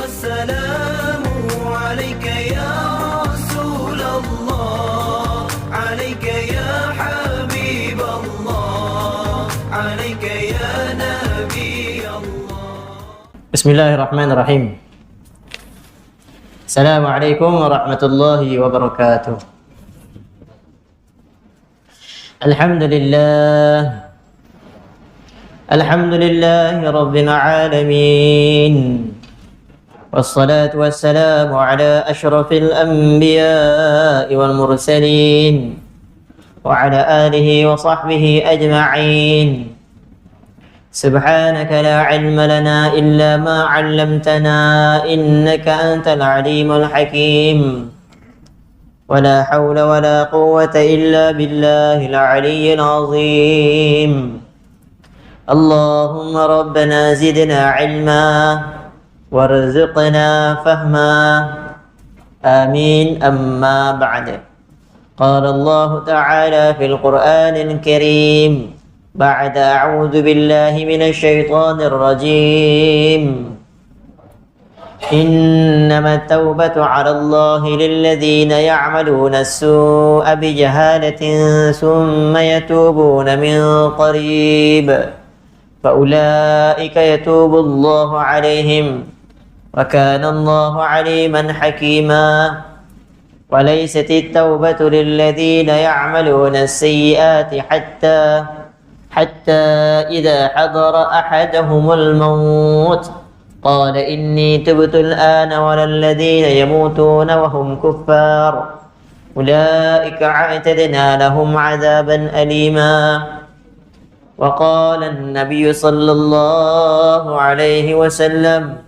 والسلام عليك يا رسول الله عليك يا حبيب الله عليك يا نبي الله. بسم الله الرحمن الرحيم. السلام عليكم ورحمة الله وبركاته. الحمد لله رب العالمين، والصلاة والسلام على أشرف الأنبياء والمرسلين وعلى آله وصحبه أجمعين. سبحانك لا علم لنا إلا ما علمتنا إنك أنت العليم الحكيم، ولا حول ولا قوة إلا بالله العلي العظيم. اللهم ربنا زدنا علما وارزقنا فهما، آمين. أما بعد، قال الله تعالى في القرآن الكريم بعد أعوذ بالله من الشيطان الرجيم: إنما التوبة على الله للذين يعملون السوء بجهالة ثم يتوبون من قريب فأولئك يتوب الله عليهم وكان الله عليما حكيما. وليست التوبة للذين يعملون السيئات حتى إذا حضر أحدهم الموت قال إني تبت الآن ولا الذين يموتون وهم كفار أولئك أعتدنا لهم عذابا أليما. وقال النبي صلى الله عليه وسلم: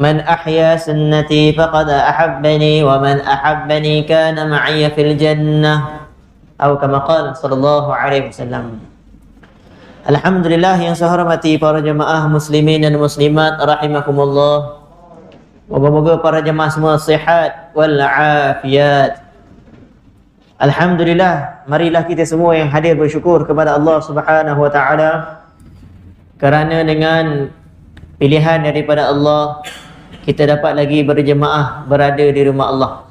من أحيا سنتي فقد أحبني ومن أحبني كان معي في الجنة، أو كما قال صلى الله عليه وسلم. Alhamdulillah yang saya hormati para jemaah muslimin dan muslimat rahimakumullah. Moga-moga para jemaah semua sihat wal afiat. Alhamdulillah, marilah kita semua yang hadir bersyukur kepada Allah Subhanahu wa taala kerana dengan pilihan daripada Allah kita dapat lagi berjemaah berada di rumah Allah.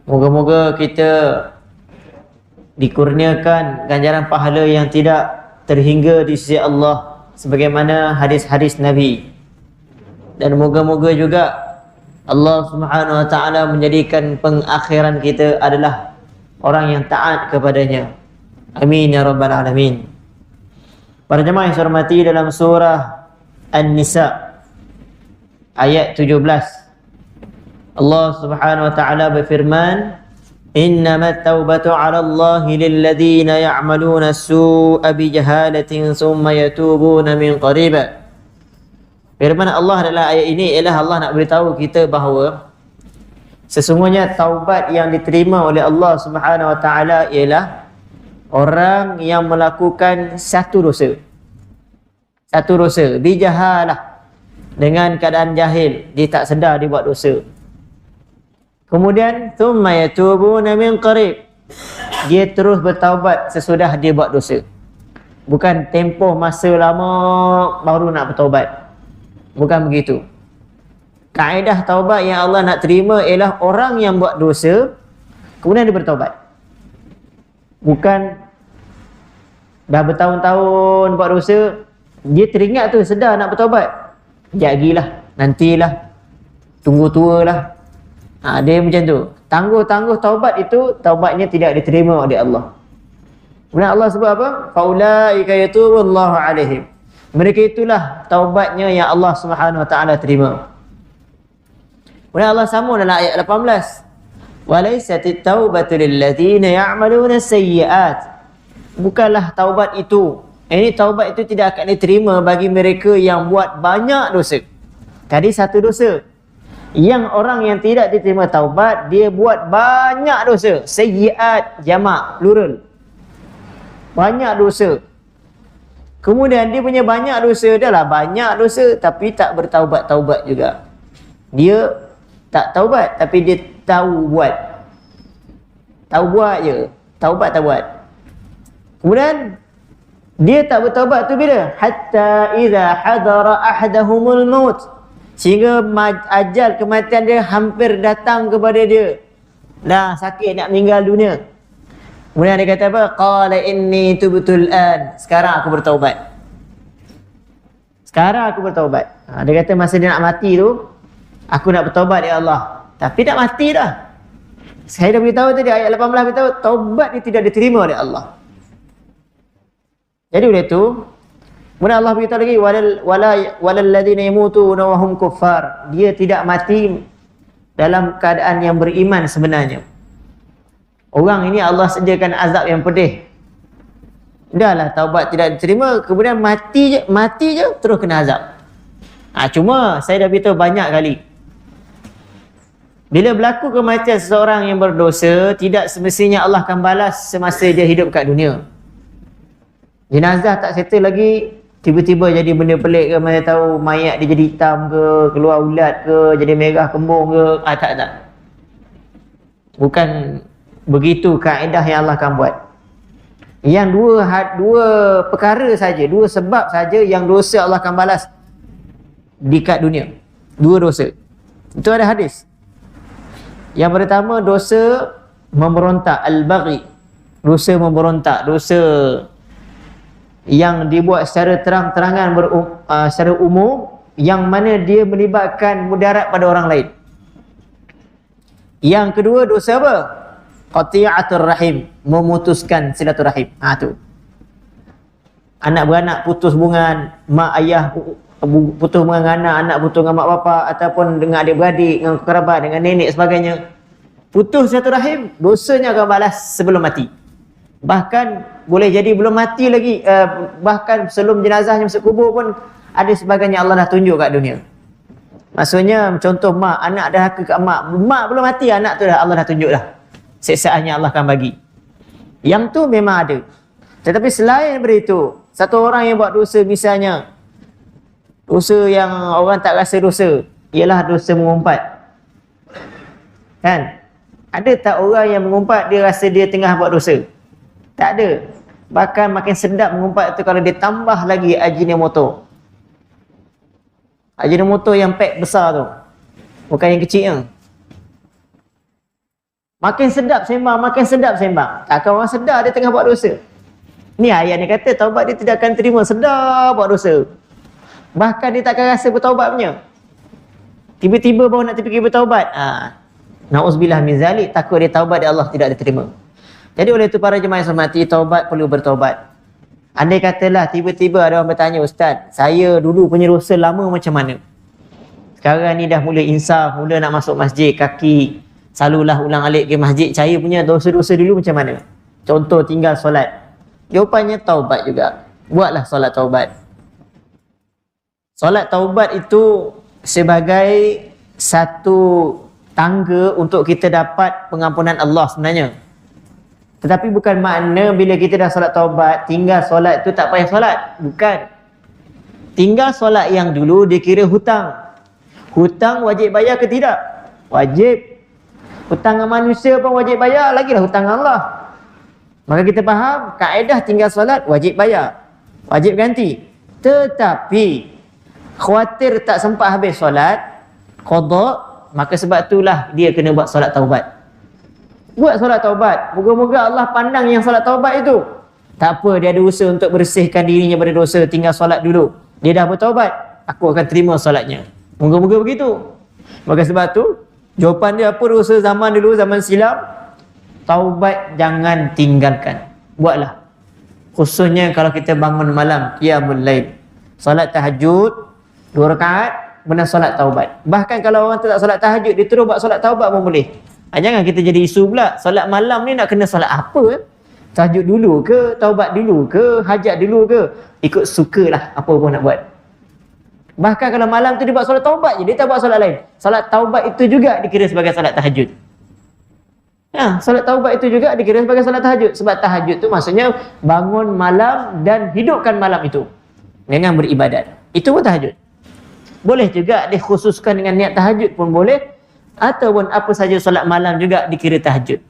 Moga-moga kita dikurniakan ganjaran pahala yang tidak terhingga di sisi Allah sebagaimana hadis-hadis Nabi, dan moga-moga juga Allah Subhanahu wa taala menjadikan pengakhiran kita adalah orang yang taat kepadanya. Amin ya rabbal alamin. Para jemaah yang saya hormati, dalam surah An-Nisa ayat 17 Allah Subhanahu wa taala berfirman: Innamat taubatu 'ala Allahi lilladhina ya'maluna as-su'a bijahalatin thumma yatubuna min qarib. Firman Allah dalam ayat ini ialah Allah nak beritahu kita bahawa sesungguhnya taubat yang diterima oleh Allah Subhanahu wa taala ialah orang yang melakukan satu dosa bijahalah, dengan keadaan jahil, dia tak sedar dia buat dosa. Kemudian thumma yatubuna min qarib, dia terus bertaubat sesudah dia buat dosa. Bukan tempoh masa lama baru nak bertaubat. Bukan begitu. Kaedah taubat yang Allah nak terima ialah orang yang buat dosa kemudian dia bertaubat. Bukan dah bertahun-tahun buat dosa, dia teringat tu sedar nak bertaubat, jagilah, nantilah, tunggu tualah. Dia macam tu. Tangguh-tangguh taubat itu, taubatnya tidak diterima oleh Allah. Kemudian Allah sebut apa? Faulaika yatubullahu alaihim. Mereka itulah taubatnya yang Allah Subhanahu wa taala terima. Kemudian Allah sambung dalam ayat 18. Walaisatit taubatu lilladzina ya'maluna sayyi'at. Bukanlah taubat itu. Ini taubat itu tidak akan diterima bagi mereka yang buat banyak dosa. Tadi satu dosa. Yang orang yang tidak diterima taubat, dia buat banyak dosa. Sayyi'at jamak, plural. Banyak dosa. Kemudian dia punya banyak dosa, dah lah banyak dosa tapi tak bertaubat-taubat juga. Dia tak taubat tapi dia tahu buat. Tahu buat je, taubat tak buat. Kemudian Dia tak bertaubat tu bila? Hatta idza hadara ahadahumul maut. Sehingga ajal kematian dia hampir datang kepada dia. Dah sakit nak meninggal dunia. Kemudian dia kata apa? Qala inni tubtul an. Sekarang aku bertaubat. Sekarang aku bertaubat. Dia kata masa dia nak mati tu, aku nak bertaubat ya Allah. Tapi nak mati dah. Saya dah beritahu tadi ayat 18 beritahu taubat dia tidak diterima oleh Allah. Jadi oleh itu, kemudian Allah beritahu lagi walal ladzina yamutuna wa hum kuffar. Dia tidak mati dalam keadaan yang beriman sebenarnya. Orang ini Allah sediakan azab yang pedih. Dahlah taubat tidak diterima, kemudian mati je terus kena azab. Cuma saya dah beritahu banyak kali. Bila berlaku kematian seseorang yang berdosa, tidak semestinya Allah akan balas semasa dia hidup kat dunia. Jenazah tak settle lagi, tiba-tiba jadi benda pelik ke, mana tahu mayat dia jadi hitam ke, keluar ulat ke, jadi merah kembung ke, tak. Bukan begitu kaedah yang Allah akan buat. Yang dua perkara saja, dua sebab saja yang dosa Allah akan balas di kat dunia. Dua dosa. Itu ada hadis. Yang pertama dosa memberontak, al-baghi. Dosa memberontak, dosa yang dibuat secara terang-terangan secara umum, yang mana dia melibatkan mudarat pada orang lain. Yang kedua dosa apa? Qati'atur rahim, memutuskan silaturahim. Tu. Anak beranak putus hubungan, mak ayah putus hubungan dengan anak, anak putus dengan mak bapak, ataupun dengan adik-beradik, dengan kerabat, dengan nenek sebagainya. Putus silaturahim, dosanya akan balas sebelum mati. Bahkan boleh jadi belum mati lagi, bahkan sebelum jenazahnya masuk kubur pun ada sebagainya Allah dah tunjuk kat dunia. Maksudnya contoh mak, anak dah haka kat mak belum mati, anak tu dah Allah dah tunjuk dah siksaannya Allah akan bagi. Yang tu memang ada. Tetapi selain daripada itu, satu orang yang buat dosa, misalnya dosa yang orang tak rasa dosa, ialah dosa mengumpat. Kan? Ada tak orang yang mengumpat dia rasa dia tengah buat dosa? Tak ada. Bahkan makin sedap mengumpat tu kalau dia tambah lagi Ajinomoto. Ajinomoto yang pack besar tu, bukan yang kecil yang. Makin sedap sembang, makin sedap sembang. Takkan orang sedar dia tengah buat dosa. Ni ayat ni kata taubat dia tidak akan terima, sedar buat dosa. Bahkan dia takkan rasa bertaubat punya. Tiba-tiba baru nak terfikir bertaubat. Na'udzubillah min zalik, takut dia taubat dia Allah tidak diterima. Jadi oleh itu para jemaah yang hormati, taubat perlu bertaubat. Andai katalah tiba-tiba ada orang bertanya, Ustaz, saya dulu punya dosa lama macam mana? Sekarang ni dah mula insaf, mula nak masuk masjid, kaki selalulah ulang alik ke masjid, saya punya dosa-dosa dulu macam mana? Contoh tinggal solat. Jawapannya taubat juga. Buatlah solat taubat. Solat taubat itu sebagai satu tangga untuk kita dapat pengampunan Allah sebenarnya. Tetapi bukan makna bila kita dah solat taubat, tinggal solat tu tak payah solat. Bukan. Tinggal solat yang dulu dikira hutang. Hutang wajib bayar ke tidak? Wajib. Hutang dengan manusia pun wajib bayar, lagilah hutang dengan Allah. Maka kita faham, kaedah tinggal solat wajib bayar. Wajib ganti. Tetapi khawatir tak sempat habis solat, qada, maka sebab itulah dia kena buat solat taubat. Buat solat taubat. Moga-moga Allah pandang yang solat taubat itu. Tak apa, dia ada usaha untuk bersihkan dirinya daripada dosa, tinggal solat dulu. Dia dah bertaubat, aku akan terima solatnya. Moga-moga begitu. Maka sebab tu, jawapan dia apa dosa zaman dulu, zaman silam? Taubat jangan tinggalkan. Buatlah. Khususnya kalau kita bangun malam, qiyamul lail. Solat tahajud, 2 rakaat, benar solat taubat. Bahkan kalau orang tak solat tahajud, dia terus buat solat taubat pun boleh. Jangan kita jadi isu pula, solat malam ni nak kena solat apa? Tahajud dulu ke, taubat dulu ke, hajat dulu ke? Ikut sukalah apa pun nak buat. Bahkan kalau malam tu dia buat solat taubat je, dia tak buat solat lain. Solat taubat itu juga dikira sebagai solat tahajud. Solat taubat itu juga dikira sebagai solat tahajud. Sebab tahajud tu maksudnya bangun malam dan hidupkan malam itu dengan beribadat. Itu pun tahajud. Boleh juga dikhususkan dengan niat tahajud pun boleh. Ataupun apa saja solat malam juga dikira tahajud.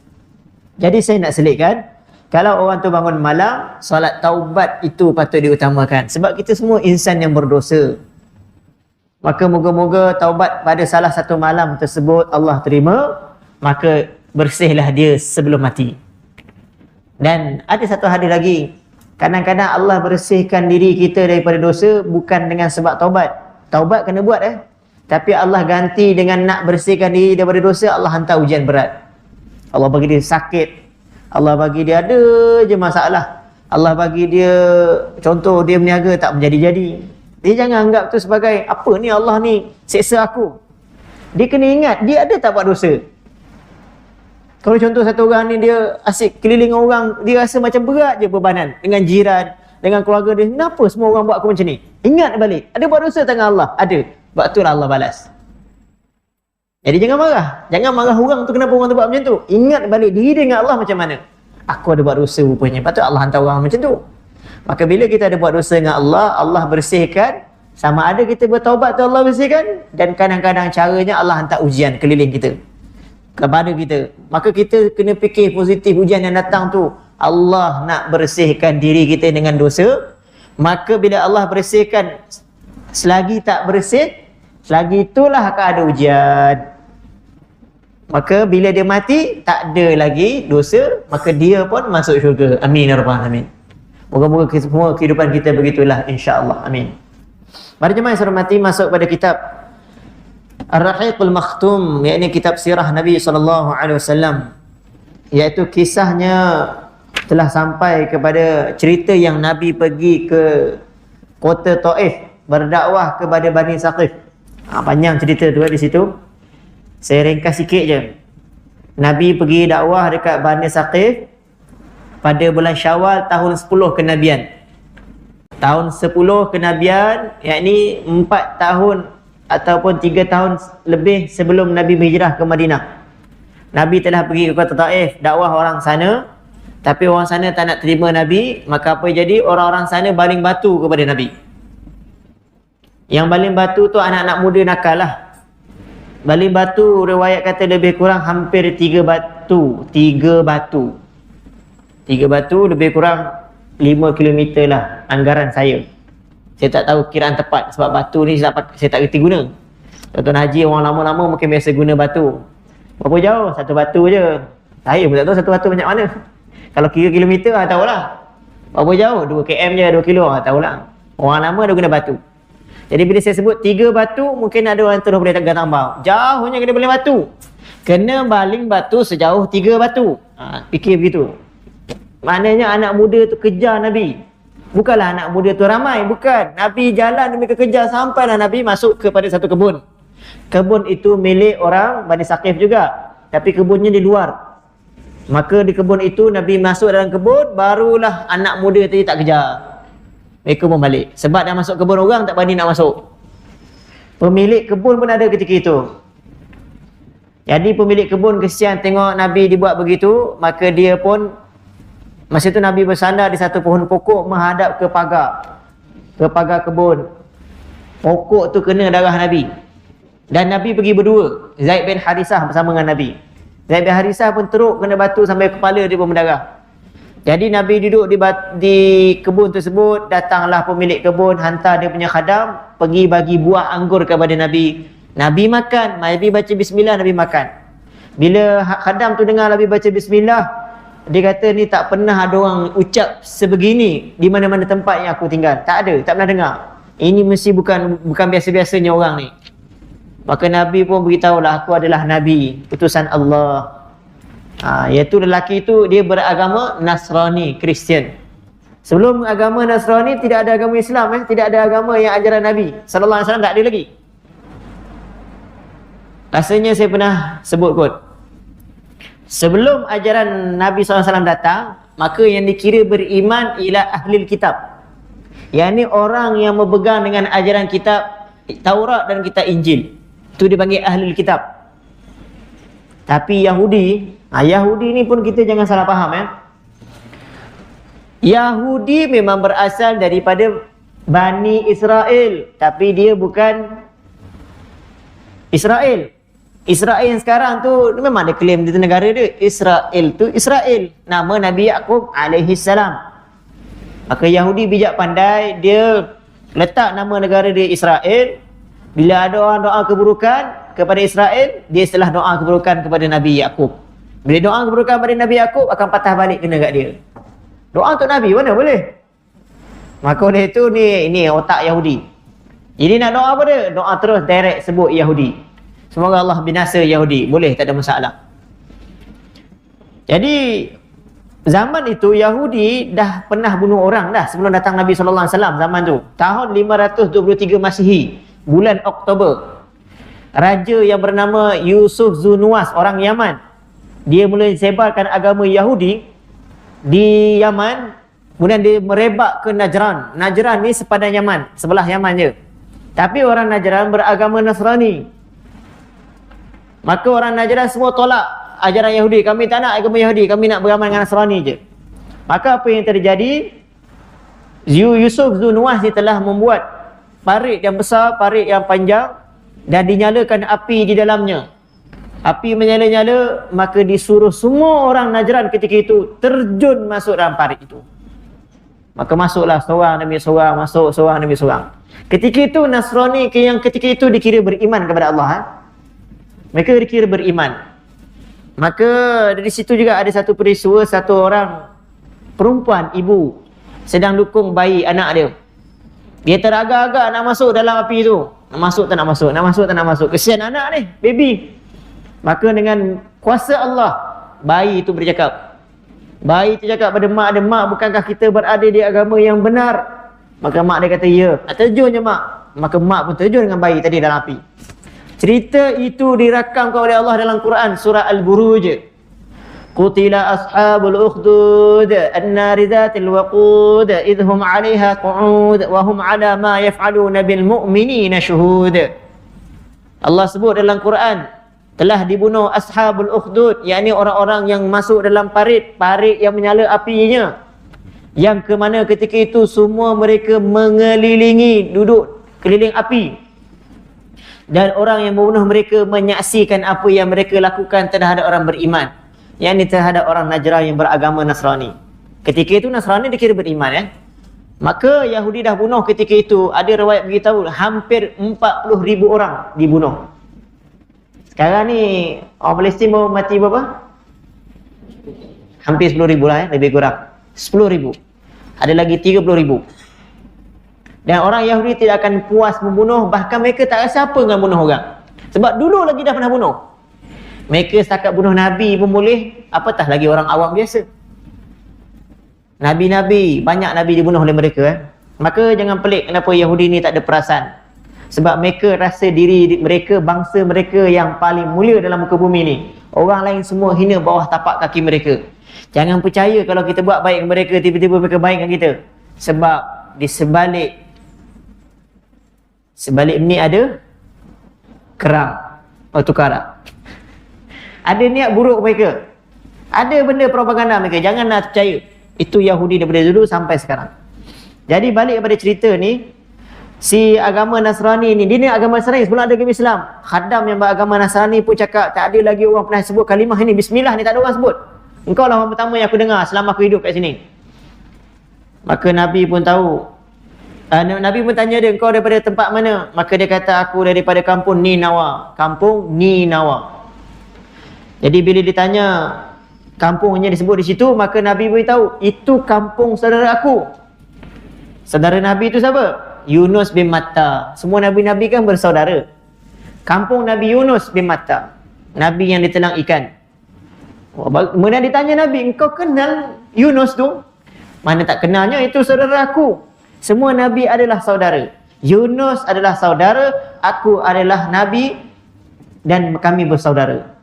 Jadi saya nak selitkan, Kalau orang tu bangun malam, solat taubat itu patut diutamakan. Sebab kita semua insan yang berdosa. Maka moga-moga taubat pada salah satu malam tersebut Allah terima, maka bersihlah dia sebelum mati. Dan ada satu hadis lagi, kadang-kadang Allah bersihkan diri kita daripada dosa bukan dengan sebab taubat. Taubat kena buat tapi Allah ganti dengan nak bersihkan diri daripada dosa, Allah hantar ujian berat. Allah bagi dia sakit, Allah bagi dia ada je masalah, Allah bagi dia, contoh dia berniaga tak menjadi-jadi. Dia jangan anggap tu sebagai apa ni, Allah ni seksa aku. Dia kena ingat dia ada tak buat dosa. Kalau contoh satu orang ni dia asyik keliling orang, dia rasa macam berat je bebanan dengan jiran, dengan keluarga dia. Kenapa semua orang buat aku macam ni? Ingat balik, ada buat dosa tangan Allah? Ada. Sebab itulah Allah balas. Jadi jangan marah. Jangan marah orang tu kenapa orang tu buat macam tu. Ingat balik diri dengan Allah macam mana. Aku ada buat dosa rupanya. Patut Allah hantar orang macam tu. Maka bila kita ada buat dosa dengan Allah, Allah bersihkan. Sama ada kita bertaubat tu Allah bersihkan. Dan kadang-kadang caranya Allah hantar ujian keliling kita, kepada kita. Maka kita kena fikir positif ujian yang datang tu. Allah nak bersihkan diri kita dengan dosa. Maka bila Allah bersihkan, selagi tak bersih, selagi itulah akan ada ujian. Maka bila dia mati, tak ada lagi dosa, maka dia pun masuk syurga. Amin ya rabbal alamin. Moga-moga semua kehidupan kita begitulah, insya-Allah. Amin. Para jemaah yang saya hormati, masuk pada kitab Ar-Rahiqul Makhtum, iaitu kitab sirah Nabi SAW, iaitu kisahnya telah sampai kepada cerita yang Nabi pergi ke kota Taif berdakwah kepada Bani Saqif. Panjang cerita tu di situ. Saya ringkas sikit je. Nabi pergi dakwah dekat Bani Saqif pada bulan Syawal tahun 10 kenabian. Tahun 10 kenabian, yakni 4 tahun ataupun 3 tahun lebih sebelum Nabi berhijrah ke Madinah. Nabi telah pergi ke kota Taif, dakwah orang sana, tapi orang sana tak nak terima Nabi. Maka apa jadi? Orang-orang sana baling batu kepada Nabi. Yang baling batu tu anak-anak muda nakal lah. Baling batu riwayat kata lebih kurang hampir 3 batu. 3 batu. 3 batu lebih kurang 5 km lah anggaran saya. Saya tak tahu kiraan tepat sebab batu ni saya tak kerti guna. Tuan-tuan haji orang lama-lama mungkin biasa guna batu. Berapa jauh? 1 batu je. Saya pun tak tahu 1 batu banyak mana. Kalau kira kilometer tahulah. Berapa jauh? 2 km je, 2 kilo tahulah. Orang lama dah guna batu. Jadi bila saya sebut 3 batu, mungkin ada orang terus boleh tambah. Jauhnya kena baling batu. Kena baling batu sejauh 3 batu. Fikir begitu. Maknanya anak muda tu kejar Nabi. Bukanlah anak muda tu ramai, bukan. Nabi jalan demi kejar sampailah Nabi masuk kepada satu kebun. Kebun itu milik orang Bani Saqif juga, tapi kebunnya di luar. Maka di kebun itu Nabi masuk dalam kebun, barulah anak muda tadi tak kejar. Mereka pun balik. Sebab dah masuk kebun orang, tak berani nak masuk. Pemilik kebun pun ada ketika itu. Jadi pemilik kebun kesian tengok Nabi dibuat begitu, maka dia pun, masa itu Nabi bersandar di satu pohon pokok menghadap ke pagar. Ke pagar kebun. Pokok tu kena darah Nabi. Dan Nabi pergi berdua. Zaid bin Harisah bersama dengan Nabi. Zaid bin Harisah pun teruk kena batu sampai kepala dia pun berdarah. Jadi Nabi duduk di kebun tersebut. Datanglah pemilik kebun, hantar dia punya khadam, pergi bagi buah anggur kepada Nabi. Nabi makan. Nabi baca bismillah, Nabi makan. Bila khadam tu dengar Nabi baca bismillah, dia kata ni tak pernah ada orang ucap sebegini di mana-mana tempat yang aku tinggal. Tak ada, tak pernah dengar. Ini mesti bukan biasa-biasanya orang ni. Maka Nabi pun beritahulah, aku adalah Nabi, utusan Allah. Iaitu lelaki itu dia beragama Nasrani, Kristian. Sebelum agama Nasrani tidak ada agama Islam, tidak ada agama yang ajaran Nabi sallallahu alaihi wasallam, tak ada lagi. Rasanya saya pernah sebut kot. Sebelum ajaran Nabi SAW datang, maka yang dikira beriman ialah ahli kitab. Yang ni orang yang berpegang dengan ajaran kitab Taurat dan kitab Injil. Itu dipanggil ahli kitab. Tapi Yahudi, Yahudi ni pun kita jangan salah faham Yahudi memang berasal daripada Bani Israel, tapi dia bukan Israel. Israel sekarang tu memang dia claim dia tu negara dia. Israel tu Israel, nama Nabi Yaqub alaihi salam. Maka Yahudi bijak pandai, dia letak nama negara dia Israel. Bila ada orang doa keburukan kepada Israel, dia setelah doa keburukan kepada Nabi Yaqub. Bila doa keburukan kepada Nabi Yaqub, akan patah balik kena kat dia. Doa untuk Nabi mana boleh? Maka oleh itu ni otak Yahudi. Jadi nak doa apa dia? Doa terus direct sebut Yahudi. Semoga Allah binasa Yahudi. Boleh, tak ada masalah. Jadi zaman itu Yahudi dah pernah bunuh orang dah sebelum datang Nabi SAW zaman tu. Tahun 523 Masihi, bulan Oktober. Raja yang bernama Yusuf Zunuwas, orang Yaman. Dia mula sebarkan agama Yahudi di Yaman. Kemudian dia merebak ke Najran. Najran ni sepadan Yaman, sebelah Yaman je. Tapi orang Najran beragama Nasrani. Maka orang Najran semua tolak ajaran Yahudi. Kami tak nak agama Yahudi, kami nak beramal dengan Nasrani je. Maka apa yang terjadi? Yusuf Zunuwas ni telah membuat parit yang besar, parit yang panjang, dan dinyalakan api di dalamnya. Api menyala-nyala, maka disuruh semua orang Najran ketika itu terjun masuk dalam parit itu. Maka masuklah seorang demi seorang, masuk seorang demi seorang. Ketika itu Nasrani yang ketika itu dikira beriman kepada Allah. Mereka dikira beriman. Maka dari situ juga ada satu peristiwa, satu orang perempuan, ibu, sedang dukung bayi anak dia. Dia teragak-agak nak masuk dalam api itu. Nak masuk tak nak masuk, nak masuk tak nak masuk. Kesian anak ni, baby. Maka dengan kuasa Allah, bayi itu bercakap. Bayi itu cakap pada mak dia, mak, bukankah kita berada di agama yang benar? Maka mak dia kata, ya. Terjun je mak. Maka mak pun terjun dengan bayi tadi dalam api. Cerita itu dirakamkan oleh Allah dalam Quran, surah Al-Buruj. Qutila ashabul ukhdud an-nari dhatil waqud idhum 'alaiha qu'ud wa hum 'ala ma yaf'aluna bil mu'minina syuhud. Allah sebut dalam Quran, telah dibunuh ashabul ukhdud, yakni orang-orang yang masuk dalam parit yang menyala apinya, yang ke mana ketika itu semua mereka mengelilingi, duduk keliling api, dan orang yang membunuh mereka menyaksikan apa yang mereka lakukan terhadap orang beriman, yakni terhadap orang Najran yang beragama Nasrani. Ketika itu Nasrani dikira beriman. Maka Yahudi dah bunuh ketika itu. Ada riwayat beritahu hampir 40,000 orang dibunuh. Sekarang ni orang Palestin baru mati berapa? Hampir 10,000 lah, lebih kurang 10,000. Ada lagi 30,000. Dan orang Yahudi tidak akan puas membunuh. Bahkan mereka tak rasa apa dengan bunuh orang. Sebab dulu lagi dah pernah bunuh. Mereka setakat bunuh Nabi pun boleh, apatah lagi orang awam biasa. Nabi-Nabi, banyak Nabi dibunuh oleh mereka. Maka jangan pelik kenapa Yahudi ni tak ada perasaan. Sebab mereka rasa diri mereka, bangsa mereka yang paling mulia dalam muka bumi ni. Orang lain semua hina bawah tapak kaki mereka. Jangan percaya kalau kita buat baik dengan mereka, tiba-tiba mereka baik dengan kita. Sebab di sebalik ni ada kerang. Tukar. Ada niat buruk mereka. Ada benda propaganda mereka. Janganlah percaya. Itu Yahudi daripada dulu sampai sekarang. Jadi balik kepada cerita ni, si agama Nasrani ni, dia ni agama Nasrani sebelum ada agama Islam. Khaddam yang beragama Nasrani pun cakap, tak ada lagi orang pernah sebut kalimah ini, Bismillah ni tak ada orang sebut. Engkau lah orang pertama yang aku dengar selama aku hidup kat sini. Maka Nabi pun tahu. Nabi pun tanya dia, engkau daripada tempat mana? Maka dia kata, aku daripada kampung Ninawa. Kampung Ninawa. Jadi bila ditanya kampungnya disebut di situ, maka Nabi beritahu, itu kampung saudara aku. Saudara Nabi itu siapa? Yunus bin Matta. Semua Nabi-Nabi kan bersaudara. Kampung Nabi Yunus bin Matta, Nabi yang ditelang ikan. Kemudian ditanya Nabi, engkau kenal Yunus tu? Mana tak kenalnya, itu saudara aku. Semua Nabi adalah saudara. Yunus adalah saudara, aku adalah Nabi, dan kami bersaudara.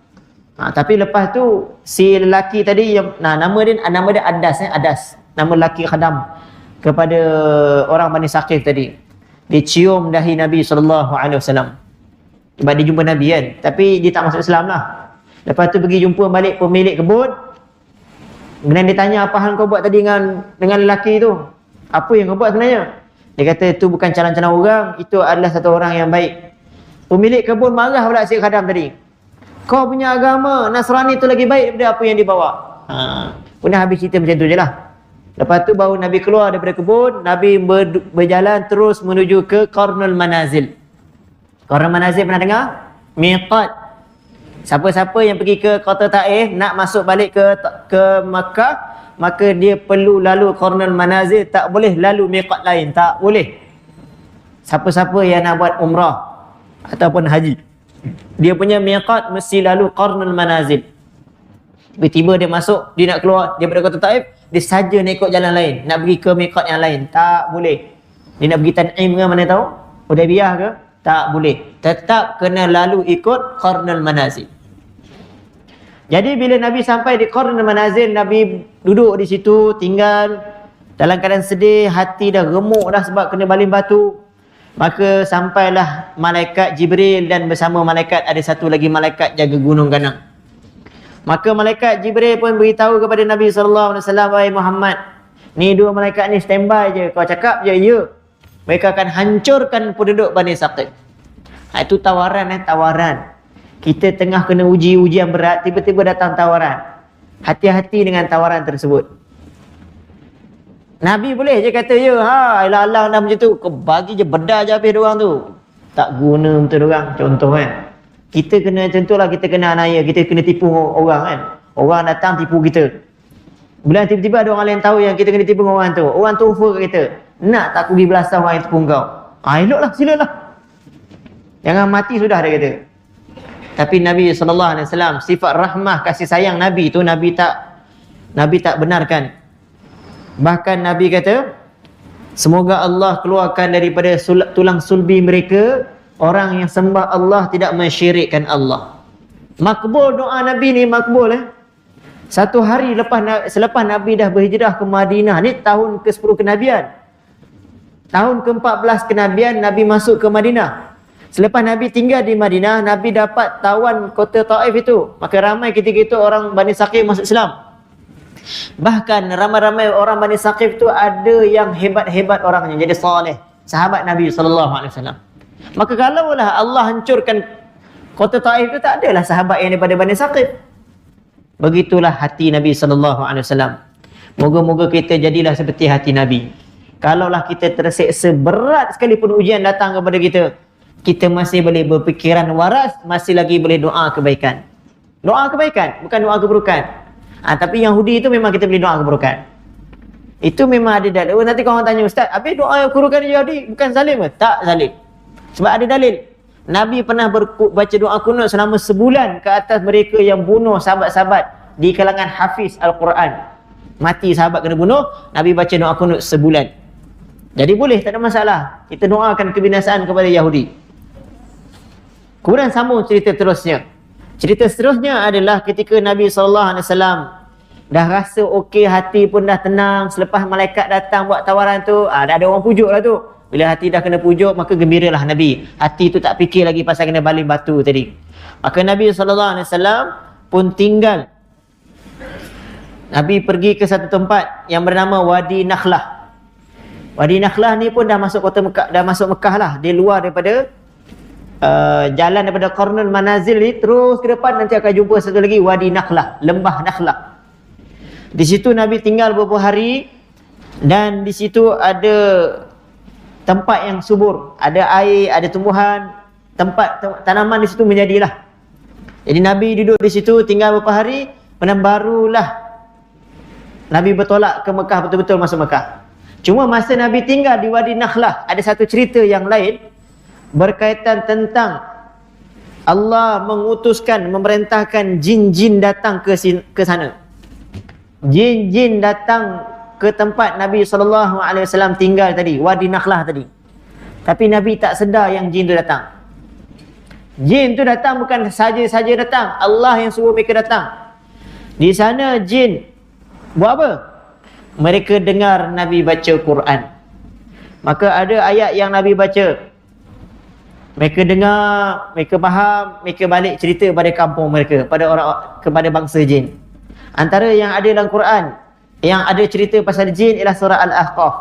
Tapi lepas tu, si lelaki tadi, yang nama dia Adas. Adas. Nama lelaki Khaddam kepada orang Bani Saqif tadi. Dia cium dahi Nabi SAW. Sebab dia jumpa Nabi kan. Tapi dia tak masuk Islam lah. Lepas tu pergi jumpa balik pemilik kebun. Kemudian dia tanya, apa hal kau buat tadi dengan lelaki tu? Apa yang kau buat sebenarnya? Dia kata, itu bukan calon-calon orang. Itu adalah satu orang yang baik. Pemilik kebun marah pula si Khaddam tadi. Kau punya agama Nasrani tu lagi baik daripada apa yang dibawa. Kemudian habis cerita macam tu je lah. Lepas tu baru Nabi keluar daripada kebun. Nabi berjalan terus menuju ke Qarnul Manazil. Qarnul Manazil pernah dengar? Miqat. Siapa-siapa yang pergi ke kota Taif nak masuk balik ke Makkah, maka dia perlu lalu Qarnul Manazil, tak boleh lalu miqat lain, tak boleh. Siapa-siapa yang nak buat umrah ataupun haji, dia punya miqat mesti lalu Qarnul Manazil. Tiba-tiba dia masuk, dia nak keluar daripada kota Taif, dia saja nak ikut jalan lain, nak pergi ke miqat yang lain, tak boleh. Dia nak pergi Tan'im ke mana tahu? Hudaybiyah ke? Tak boleh. Tetap kena lalu ikut Qarnul Manazil. Jadi bila Nabi sampai di Qarnul Manazil, Nabi duduk di situ, tinggal dalam keadaan sedih, hati dah remuk dah sebab kena baling batu. Maka sampailah malaikat Jibril dan bersama malaikat ada satu lagi malaikat jaga gunung Ganang. Maka malaikat Jibril pun beritahu kepada Nabi sallallahu alaihi wasallam, "Wahai Muhammad, ni dua malaikat ni standby je, kau cakap je ya. Mereka akan hancurkan penduduk Bani Saqif." Itu tawaran tawaran. Kita tengah kena uji ujian berat, tiba-tiba datang tawaran. Hati-hati dengan tawaran tersebut. Nabi boleh je kata ya, alah dah macam tu, kau bagi je bedah je habis diorang tu. Tak guna betul diorang, contoh kan. Kita kena contohlah, kita kena anaya, kita kena tipu orang kan. Orang datang tipu kita. Bila tiba-tiba ada orang lain tahu yang kita kena tipu orang tu, orang tu offer kat kita, nak tak aku pergi belasah orang yang tipu kau? Eloklah, silalah. Jangan mati sudah, dia kata. Tapi Nabi SAW, sifat rahmah, kasih sayang Nabi tu Nabi tak benarkan. Bahkan Nabi kata, semoga Allah keluarkan daripada tulang sulbi mereka orang yang sembah Allah tidak mensyirikkan Allah. Makbul doa Nabi ni, makbul. Satu hari selepas Nabi dah berhijrah ke Madinah, ni tahun ke-10 kenabian. Tahun ke-14 kenabian Nabi masuk ke Madinah. Selepas Nabi tinggal di Madinah, Nabi dapat tawan kota Taif itu. Maka ramai ketika itu orang Bani Saqif masuk Islam. Bahkan ramai-ramai orang Bani Saqif itu ada yang hebat-hebat orangnya, jadi soleh, sahabat Nabi SAW. Maka kalaulah Allah hancurkan kota Taif itu, tak adalah sahabat yang daripada Bani Saqif. Begitulah hati Nabi SAW. Moga-moga kita jadilah seperti hati Nabi. Kalaulah kita terseksa berat sekalipun ujian datang kepada kita, kita masih boleh berfikiran waras, masih lagi boleh doa kebaikan. Doa kebaikan, bukan doa keburukan. Tapi Yahudi itu memang kita boleh doa keburukan. Itu memang ada dalil. Nanti kalau orang tanya, "Ustaz, habis doa keburukan Yahudi bukan zalim ke?" Tak zalim. Sebab ada dalil. Nabi pernah baca doa kunut selama sebulan ke atas mereka yang bunuh sahabat-sahabat di kalangan hafiz Al-Quran. Mati sahabat kena bunuh, Nabi baca doa kunut sebulan. Jadi boleh, tak ada masalah. Kita doakan kebinasaan kepada Yahudi. Kemudian sambung cerita terusnya. Cerita seterusnya adalah ketika Nabi SAW dah rasa okey, hati pun dah tenang. Selepas malaikat datang buat tawaran tu, dah ada orang pujuk lah tu. Bila hati dah kena pujuk, maka gembiralah Nabi. Hati tu tak fikir lagi pasal kena baling batu tadi. Maka Nabi SAW pun tinggal. Nabi pergi ke satu tempat yang bernama Wadi Nakhlah. Wadi Nakhlah ni pun dah masuk kota Mekah, dah masuk Mekah lah. Dia luar daripada jalan daripada Qarnul Manazil ni, terus ke depan nanti akan jumpa satu lagi Wadi Nakhlah, lembah Nakhlah. Di situ Nabi tinggal beberapa hari dan di situ ada tempat yang subur, ada air, ada tumbuhan, tempat tanaman di situ menjadilah. Jadi Nabi duduk di situ tinggal beberapa hari, kemudian barulah Nabi bertolak ke Mekah, betul-betul masuk Mekah. Cuma masa Nabi tinggal di Wadi Nakhlah, ada satu cerita yang lain berkaitan tentang Allah mengutuskan, memerintahkan jin-jin datang ke sana. Jin-jin datang ke tempat Nabi SAW tinggal tadi, Wadi Nakhlah tadi. Tapi Nabi tak sedar yang jin tu datang. Jin tu datang bukan saja-saja datang, Allah yang suruh mereka datang. Di sana jin buat apa? Mereka dengar Nabi baca Quran. Maka ada ayat yang Nabi baca, mereka dengar, mereka faham, mereka balik cerita pada kampung mereka, kepada bangsa jin. Antara yang ada dalam Quran yang ada cerita pasal jin ialah surah Al-Ahqaf.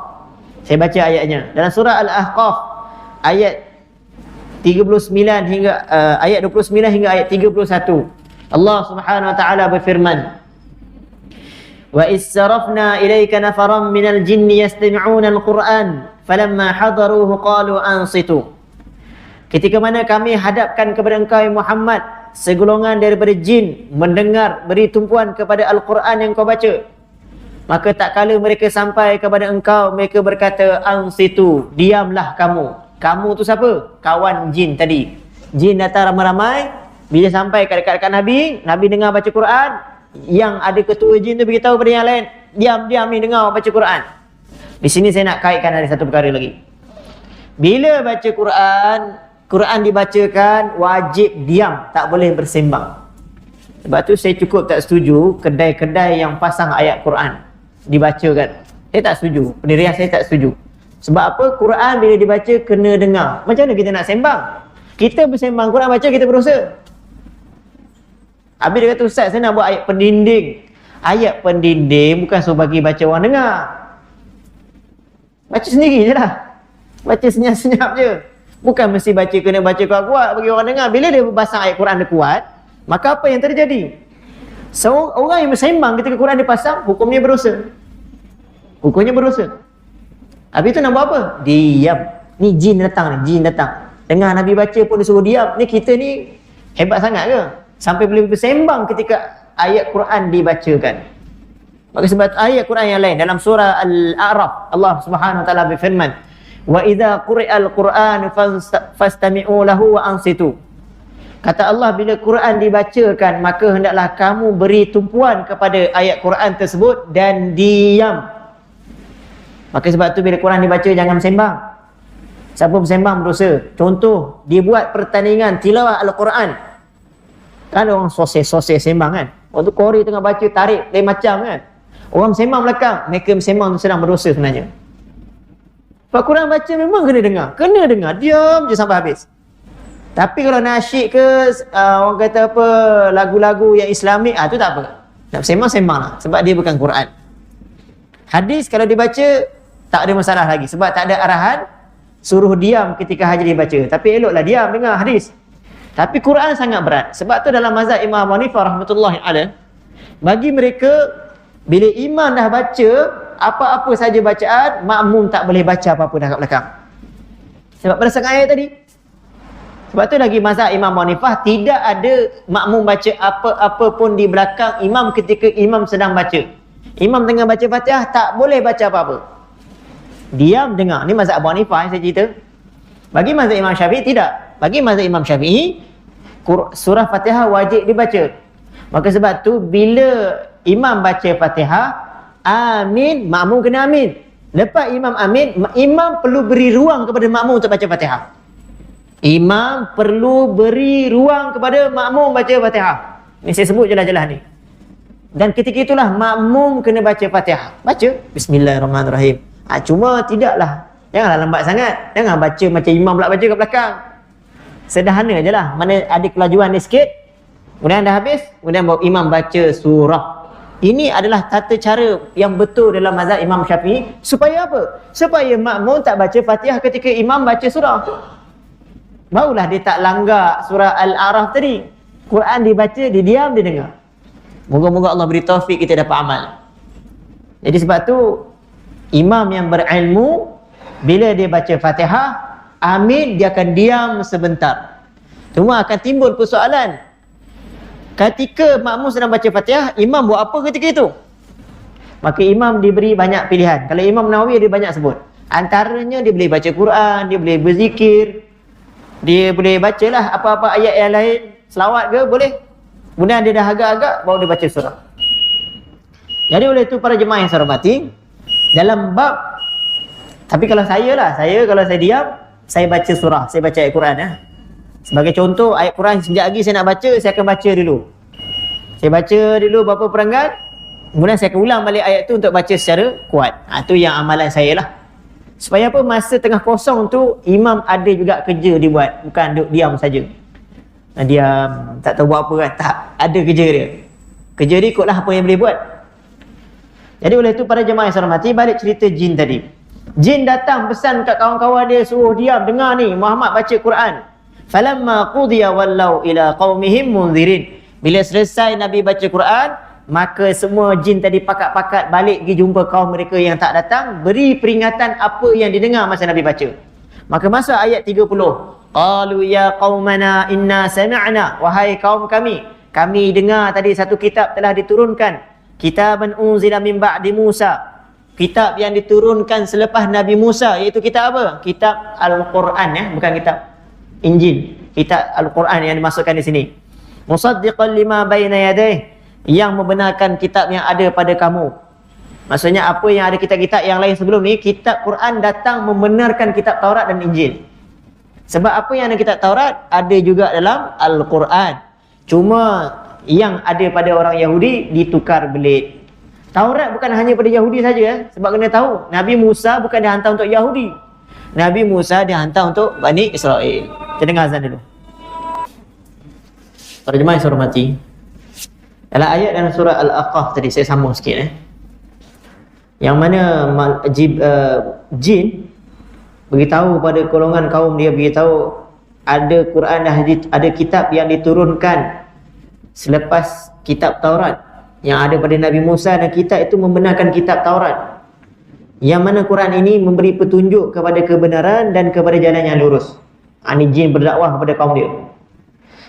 Saya baca ayatnya. Dalam surah Al-Ahqaf ayat 39 hingga ayat 29 hingga ayat 31. Allah Subhanahu wa taala berfirman, "Wa is-sarafna ilayka nafaran minal jinni yastami'una al-Qur'an, falamma hadaruhu qalu ansitu." Ketika mana kami hadapkan kepada engkau Muhammad segolongan daripada jin mendengar, beri tumpuan kepada Al-Quran yang kau baca, maka tak kala mereka sampai kepada engkau, mereka berkata, ansitu, diamlah kamu. Kamu tu siapa? Kawan jin tadi. Jin datang ramai-ramai, bila sampai kat dekat Nabi, Nabi dengar baca Quran, yang ada ketua jin tu beritahu pada yang lain, diam-diam ni dengar baca Quran. Di sini saya nak kaitkan ada satu perkara lagi. Bila baca Quran, Quran dibacakan wajib diam, tak boleh bersembang. Sebab tu saya cukup tak setuju kedai-kedai yang pasang ayat Quran dibacakan. Saya tak setuju, pendirian saya tak setuju. Sebab apa? Quran bila dibaca kena dengar. Macam mana kita nak sembang? Kita bersembang, Quran baca, kita berdosa. Habis dia kata, ustaz saya nak buat ayat pendinding. Ayat pendinding bukan suruh bagi baca orang dengar. Baca sendiri je lah. Baca senyap-senyap je. Bukan mesti baca, kena baca kuat-kuat bagi orang dengar. Bila dia pasang ayat Quran dia kuat, maka apa yang terjadi? So, orang yang bersembang ketika Quran dipasang, hukumnya berdosa. Hukumnya berdosa. Habis tu nak buat apa? Diam. Ni jin datang ni, jin datang. Dengar Nabi baca pun dia suruh diam. Ni kita ni hebat sangat ke? Sampai boleh bersembang ketika ayat Quran dibacakan. Maka sebab ayat Quran yang lain dalam surah Al-A'raf, Allah Subhanahu wa taala berfirman, "Wa idza quri'al Qur'an fastami'u lahu wa ansitu." Kata Allah, bila Quran dibacakan, maka hendaklah kamu beri tumpuan kepada ayat Quran tersebut dan diam. Maka sebab tu bila Quran dibaca jangan bersembang. Siapa bersembang berdosa. Contoh, dia buat pertandingan tilawah Al-Quran. Kan orang sosai-sosai sembang kan. Waktu Qori tengah baca tarik lain macam kan. Orang bersembang belakang, mereka bersembang tu sedang berdosa sebenarnya. Sebab Quran baca memang kena dengar. Kena dengar, diam je sampai habis. Tapi kalau nasyid ke, orang kata apa, lagu-lagu yang Islamik, tu tak apa. Nak sembang-sembang lah. Sebab dia bukan Quran. Hadis kalau dibaca, tak ada masalah lagi. Sebab tak ada arahan, suruh diam ketika haji dibaca. Tapi eloklah diam dengar hadis. Tapi Quran sangat berat. Sebab tu dalam mazhab Imam Abu Hanifah rahmatullahi alaih, bagi mereka, bila imam dah baca, apa-apa saja bacaan, makmum tak boleh baca apa-apa dah kat belakang. Sebab berdasarkan ayat tadi. Sebab tu lagi mazhab Imam Abu Hanifah, tidak ada makmum baca apa-apa pun di belakang imam ketika imam sedang baca. Imam tengah baca Fatihah, tak boleh baca apa-apa. Diam dengar. Ni mazhab Abu Hanifah yang saya cerita. Bagi mazhab Imam Syafi'i tidak. Bagi mazhab Imam Syafi'i, surah Fatihah wajib dibaca. Maka sebab tu bila imam baca Fatihah, amin, makmum kena amin. Lepas imam amin, imam perlu beri ruang kepada makmum untuk baca Fatihah. Imam perlu beri ruang kepada makmum baca Fatihah. Ni saya sebut jelas-jelas ni. Dan ketika itulah makmum kena baca Fatihah. Baca Bismillahirrahmanirrahim. Cuma tidaklah, janganlah lambat sangat. Jangan baca macam imam pula baca kat belakang. Sederhana je lah. Mana ada kelajuan dia sikit, kemudian dah habis, kemudian imam baca surah. Ini adalah tata cara yang betul dalam mazhab Imam Syafi'i. Supaya apa? Supaya makmum tak baca Fatihah ketika imam baca surah. Barulah dia tak langgar surah Al-A'raf tadi. Quran dibaca, dia diam, dia dengar. Moga-moga Allah beri taufik kita dapat amal. Jadi sebab tu, imam yang berilmu, bila dia baca Fatihah, amin, dia akan diam sebentar. Cuma akan timbul persoalan. Ketika makmum sedang baca Fatihah, imam buat apa ketika itu? Maka imam diberi banyak pilihan. Kalau Imam Nawawi dia banyak sebut. Antaranya dia boleh baca Quran, dia boleh berzikir, dia boleh bacalah apa-apa ayat yang lain, selawat ke boleh. Kemudian dia dah agak-agak, baru dia baca surah. Jadi oleh itu para jemaah yang saya hormati, dalam bab, tapi kalau saya kalau saya diam, saya baca surah, saya baca ayat Quran ya. Sebagai contoh, ayat Quran sejak lagi saya nak baca, saya akan baca dulu. Saya baca dulu beberapa perenggan, kemudian saya akan ulang balik ayat tu untuk baca secara kuat. Itu yang amalan saya lah. Supaya apa? Masa tengah kosong tu, imam ada juga kerja dibuat, bukan duduk diam saja. Diam, tak tahu buat apa kan. Tak, ada kerja dia. Kerja dia ikutlah apa yang boleh buat. Jadi oleh itu para jemaah yang saya hormati, balik cerita jin tadi. Jin datang pesan kat kawan-kawan dia, suruh diam, dengar ni Muhammad baca Quran. Falamma qudiya wallau ila qaumihim munzirin. Bila selesai Nabi baca Quran, maka semua jin tadi pakat-pakat balik pergi jumpa kaum mereka yang tak datang, beri peringatan apa yang didengar masa Nabi baca. Maka masa ayat 30, qalu ya qaumana inna sami'na, wahai kaum kami dengar tadi satu kitab telah diturunkan, kitaban unzila min ba'di Musa, kitab yang diturunkan selepas Nabi Musa, iaitu kitab apa? Kitab Al-Quran, ya, bukan kitab Injil, kitab Al-Quran yang dimasukkan di sini. Musaddiqan lima baina yadayhi, yang membenarkan kitab yang ada pada kamu. Maksudnya apa yang ada kitab-kitab yang lain sebelum ni, kitab Quran datang membenarkan kitab Taurat dan Injil. Sebab apa yang ada kitab Taurat ada juga dalam Al-Quran. Cuma yang ada pada orang Yahudi ditukar belit. Taurat bukan hanya pada Yahudi saja, ya. Sebab kena tahu, Nabi Musa bukan dihantar untuk Yahudi. Nabi Musa dihantar untuk Bani Israel. Kita dengar azan dulu. Para jemaah yang saya hormati, dalam ayat dalam surah Al-Aqaf tadi saya sambung sikit, yang mana jin beritahu pada golongan kaum dia, beritahu ada Quran dan hadis, ada kitab yang diturunkan selepas kitab Taurat yang ada pada Nabi Musa, dan kitab itu membenarkan kitab Taurat, yang mana Quran ini memberi petunjuk kepada kebenaran dan kepada jalan yang lurus. Ini jin berdakwah kepada kaum dia.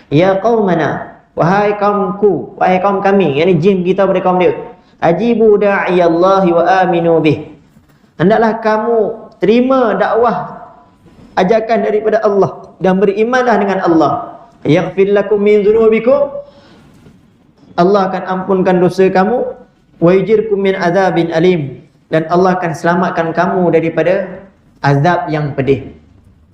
Ya qaumana, wahai kaumku, wahai kaum kami, yakni jin beritahu kepada kaum dia, ajibu da'iyallahi wa aminu bih, hendaklah kamu terima dakwah ajakan daripada Allah dan berimanlah dengan Allah. Yaghfir lakum min dzunubikum, Allah akan ampunkan dosa kamu, wa yujirkum min adzabin alim, dan Allah akan selamatkan kamu daripada azab yang pedih.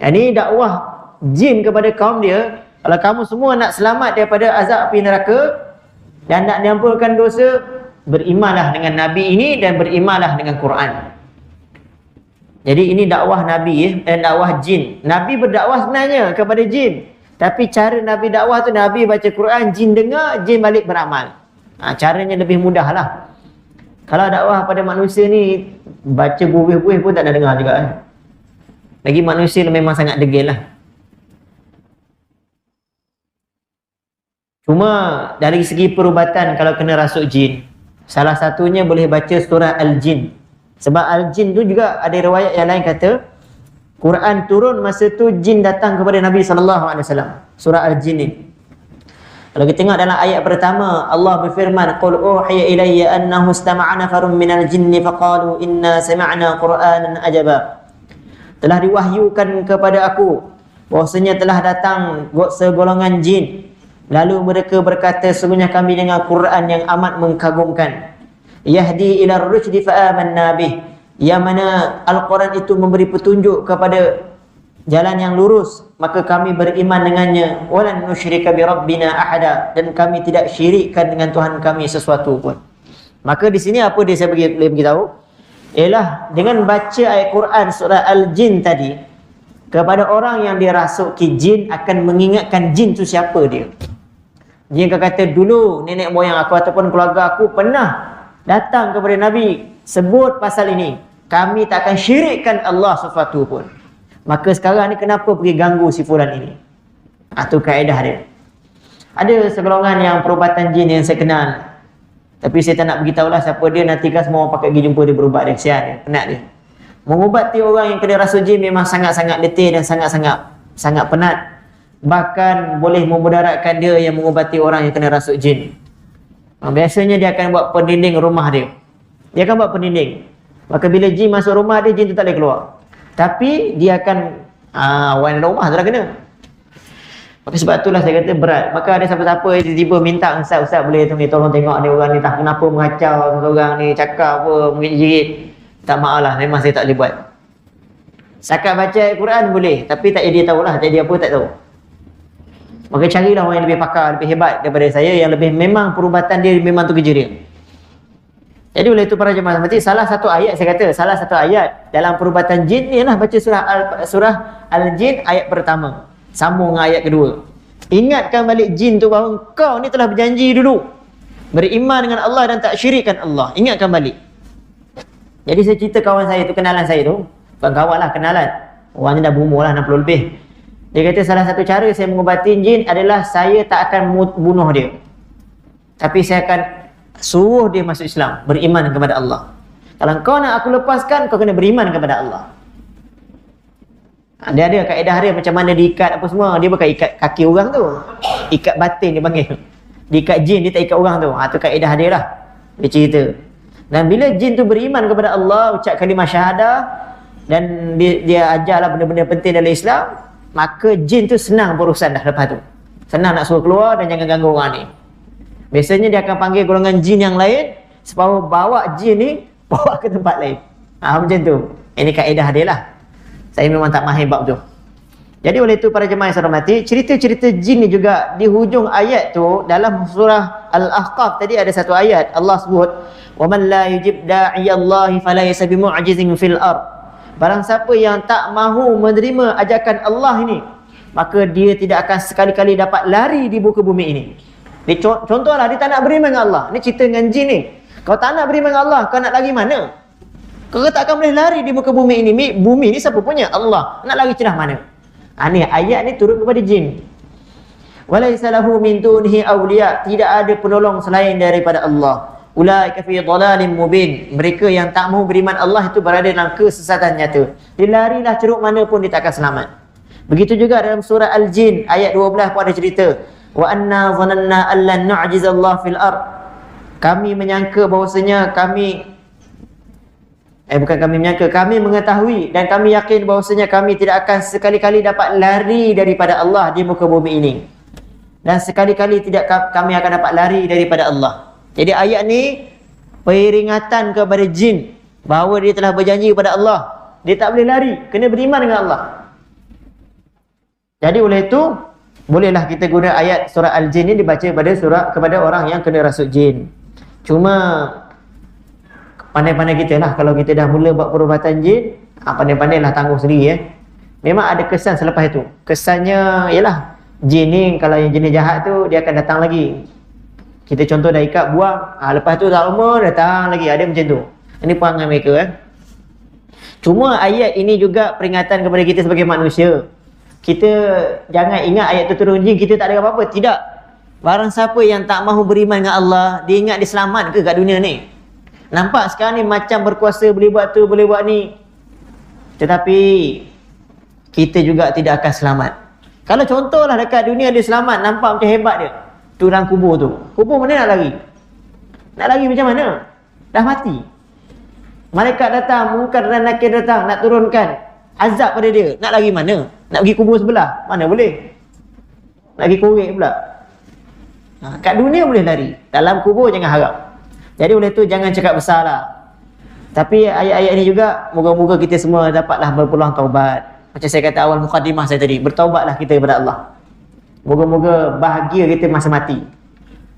Ini dakwah jin kepada kaum dia. Kalau kamu semua nak selamat daripada azab api neraka dan nak diampunkan dosa, berimanlah dengan Nabi ini dan berimanlah dengan Quran. Jadi ini dakwah Nabi, dakwah jin. Nabi berdakwah sebenarnya kepada jin, tapi cara Nabi dakwah tu, Nabi baca Quran, jin dengar, jin balik beramal. Caranya lebih mudah lah. Kalau dakwah pada manusia ni, baca buih-buih pun tak nak dengar juga. Lagi manusia memang sangat degil lah. Cuma dari segi perubatan, kalau kena rasuk jin, salah satunya boleh baca surah Al-Jin. Sebab Al-Jin tu juga ada riwayat yang lain kata Quran turun masa tu jin datang kepada Nabi SAW. Surah Al-Jin ni, kalau kita tengok dalam ayat pertama, Allah berfirman, qul uhiya ilayya annahu istama'a nafarun minal jinni faqalu inna sami'na qur'anan ajaba. Telah diwahyukan kepada aku bahwasanya telah datang segolongan jin, lalu mereka berkata, sesungguhnya kami dengar Quran yang amat mengkagumkan. Yahdi ila rusydi fa amanna bih, yang mana Al-Quran itu memberi petunjuk kepada jalan yang lurus, maka kami beriman dengannya. Walan nusyrika bi rabbina ahada, dan kami tidak syirikkan dengan Tuhan kami sesuatu pun. Maka di sini apa dia saya boleh beritahu ialah dengan baca ayat Quran surah Al-Jin tadi kepada orang yang dirasuki jin, akan mengingatkan jin tu siapa dia. Jin akan kata, dulu nenek moyang aku ataupun keluarga aku pernah datang kepada Nabi sebut pasal ini, kami tak akan syirikkan Allah sesuatu pun. Maka sekarang ni kenapa pergi ganggu si fulan ini? Itu kaedah dia. Ada segolongan yang perubatan jin yang saya kenal, tapi saya tak nak beritahulah siapa dia, nanti kan semua orang pakai pergi jumpa dia berubat dia, kesian dia, penat dia. Mengubati orang yang kena rasuk jin memang sangat-sangat letih dan sangat penat. Bahkan boleh memudaratkan dia yang mengubati orang yang kena rasuk jin. Biasanya dia akan buat pendinding rumah dia. Dia akan buat pendinding. Maka bila jin masuk rumah dia, jin tu tak boleh keluar. Tapi dia akan orang dalam rumah tu dah kena. Maka sebab itulah saya kata berat. Maka ada siapa-siapa tiba-tiba minta, Ustaz boleh tolong tengok ni orang ni tak kenapa mengacau seorang ni, cakap apa, menjerit. Tak maaf lah, memang saya tak boleh buat. Sakat baca ayat Quran boleh, tapi tak jadi tahulah, jadi apa tak tahu. Maka carilah orang yang lebih pakar, lebih hebat daripada saya, yang lebih memang perubatan dia memang tu kerja dia. Jadi oleh itu para jemaah, berarti salah satu ayat, saya kata salah satu ayat dalam perubatan jin ni ialah baca surah Al-Jin ayat pertama, sambung dengan ayat kedua. Ingatkan balik jin tu bahawa kau ni telah berjanji dulu beriman dengan Allah dan tak syirikkan Allah. Ingatkan balik. Jadi saya cerita kawan saya tu, kenalan saya tu, bukan kawan lah, kenalan. Orangnya dah berumur lah 60 lebih. Dia kata salah satu cara saya mengubati jin adalah saya tak akan bunuh dia, tapi saya akan suruh dia masuk Islam, beriman kepada Allah. Kalau kau nak aku lepaskan, kau kena beriman kepada Allah. Dia ada kaedah dia macam mana diikat apa semua. Dia bukan ikat kaki orang tu, ikat batin dia panggil. Diikat jin, dia tak ikat orang tu. Tu kaedah dia lah. Dia cerita. Dan bila jin tu beriman kepada Allah, ucap kalimah syahadah, dan dia ajarlah benda-benda penting dalam Islam, maka jin tu senang berurusan dah lepas tu. Senang nak suruh keluar dan jangan ganggu orang ni. Biasanya dia akan panggil golongan jin yang lain supaya bawa jin ni bawa ke tempat lain. Macam tu. Ini kaedah dia lah. Saya memang tak mahir bab tu. Jadi oleh itu para jemaah yang saya hormati, cerita-cerita jin ni juga di hujung ayat tu dalam surah Al-Ahqaf tadi ada satu ayat Allah sebut, "Wa man la yujib da'iyallahi fala yasabi mu'jizin fil ard." Barang siapa yang tak mahu menerima ajakan Allah ini, maka dia tidak akan sekali-kali dapat lari di muka bumi ini. Contohlah dia tak nak beriman dengan Allah. Ni cerita dengan jin ni. Kau tak nak beriman dengan Allah, kau nak lari mana? Kau tak akan boleh lari di muka bumi ini. Bumi ni siapa punya? Allah. Nak lari celah mana? Ni ayat ni turun kepada jin. Walaysa lahu min dunihi awliya. Tidak ada penolong selain daripada Allah. Ulaika fi dhalalin mubin. Mereka yang tak mahu beriman Allah itu berada dalam kesesatan nyata. Dia larilah ceruk mana pun dia tak akan selamat. Begitu juga dalam surah Al-Jin ayat 12 pun ada cerita. Wa anna dhananna allan nu'jizallah fil ard. Kami menyangka bahawasanya kami mengetahui dan kami yakin bahawasanya kami tidak akan sekali-kali dapat lari daripada Allah di muka bumi ini. Dan sekali-kali tidak kami akan dapat lari daripada Allah. Jadi ayat ni peringatan kepada jin bahawa dia telah berjanji kepada Allah. Dia tak boleh lari, kena beriman dengan Allah. Jadi oleh itu, bolehlah kita guna ayat surah Al-Jin ni dibaca kepada orang yang kena rasuk jin. Cuma pandai-pandai kita lah. Kalau kita dah mula buat perubatan jin, pandai-pandai lah tangguh sendiri Memang ada kesan selepas itu. Kesannya ialah jin ni kalau yang jenis jahat tu dia akan datang lagi. Kita contoh dah ikat buang, lepas tu tak lama datang lagi. Ada macam tu. Ini perangai mereka Cuma ayat ini juga peringatan kepada kita sebagai manusia. Kita jangan ingat ayat tu turun jin kita tak ada apa-apa. Tidak. Barang siapa yang tak mahu beriman dengan Allah, dia ingat dia selamat ke kat dunia ni? Nampak sekarang ni macam berkuasa, boleh buat tu, boleh buat ni. Tetapi kita juga tidak akan selamat. Kalau contohlah dekat dunia dia selamat, nampak macam hebat dia. Tu dalam kubur tu. Kubur mana nak lari? Nak lari macam mana? Dah mati. Malaikat datang, Munkar dan Nakir datang nak turunkan azab pada dia. Nak lari mana? Nak pergi kubur sebelah? Mana boleh? Nak pergi korek pula. Kat dunia boleh lari. Dalam kubur jangan harap. Jadi oleh tu jangan cakap besar lah. Tapi ayat-ayat ini juga moga-moga kita semua dapatlah berpeluang taubat. Macam saya kata awal mukadimah saya tadi, bertaubatlah kita kepada Allah. Moga-moga bahagia kita masa mati.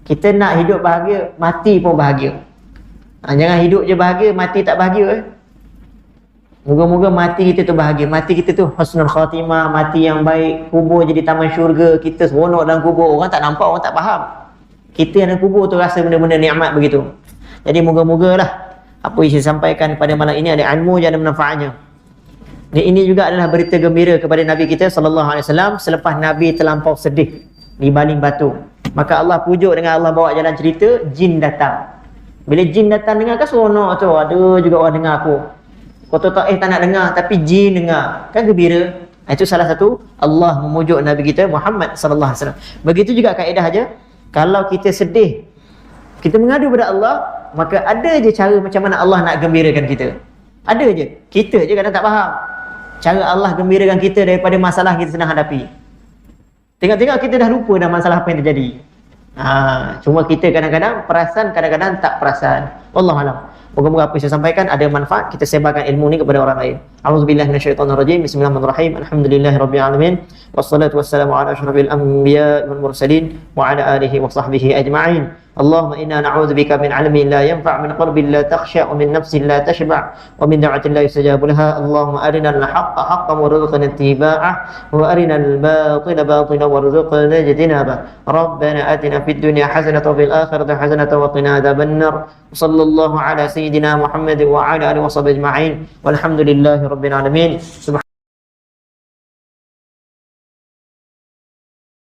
Kita nak hidup bahagia, mati pun bahagia. Jangan hidup je bahagia, mati tak bahagia. Moga-moga mati kita tu bahagia. Mati kita tu husnul khatimah, mati yang baik. Kubur jadi taman syurga. Kita seronok dalam kubur. Orang tak nampak, orang tak faham. Kita yang dalam kubur tu rasa benda-benda nikmat begitu. Jadi moga-mogalah apa yang saya sampaikan pada malam ini ada ilmu yang ada manfaatnya. Dan ini juga adalah berita gembira kepada Nabi kita SAW selepas Nabi terlampau sedih di baling batu. Maka Allah pujuk dengan Allah bawa jalan cerita, jin datang. Bila jin datang dengar kan seronok tu. Ada juga orang dengar aku. Kau tak nak dengar, tapi jin dengar. Kan gembira. Itu salah satu Allah memujuk Nabi kita Muhammad SAW. Begitu juga kaedah aja. Kalau kita sedih, kita mengadu kepada Allah, maka ada je cara macam mana Allah nak gembirakan kita. Ada je. Kita je kadang tak faham cara Allah gembirakan kita daripada masalah kita sedang hadapi. Tengok-tengok kita dah lupa dah masalah apa yang terjadi. Cuma kita kadang-kadang perasan, kadang-kadang tak perasan. Wallahualam. Moga-moga apa yang saya sampaikan ada manfaat, kita sebarkan ilmu ni kepada orang lain. A'udzubillahi minasyaitonirrajim. Bismillahirrahmanirrahim. Alhamdulillahirabbil alamin. Wassalatu wassalamu ala asyrafil anbiya'i wal mursalin wa ala alihi wa sahbihi ajma'in. Allahumma inna na'udzubika min 'ilmin la yanfa', min qalbin la takhsha', wa min nafsin la tashba', wa min da'watin la yustajabu laha. Allahumma arinal haqqa haqqan warzuqna ittiba'ah, wa arinal batila batilan warzuqna ijtinabah. Rabbana atina fid dunya hasanatan wa fil akhirati hasanatan wa qina adzabannar. Sallallahu ala sayyidina Muhammad wa ala alihi wa sahbihi ajma'in. Walhamdulillahi rabbil alamin.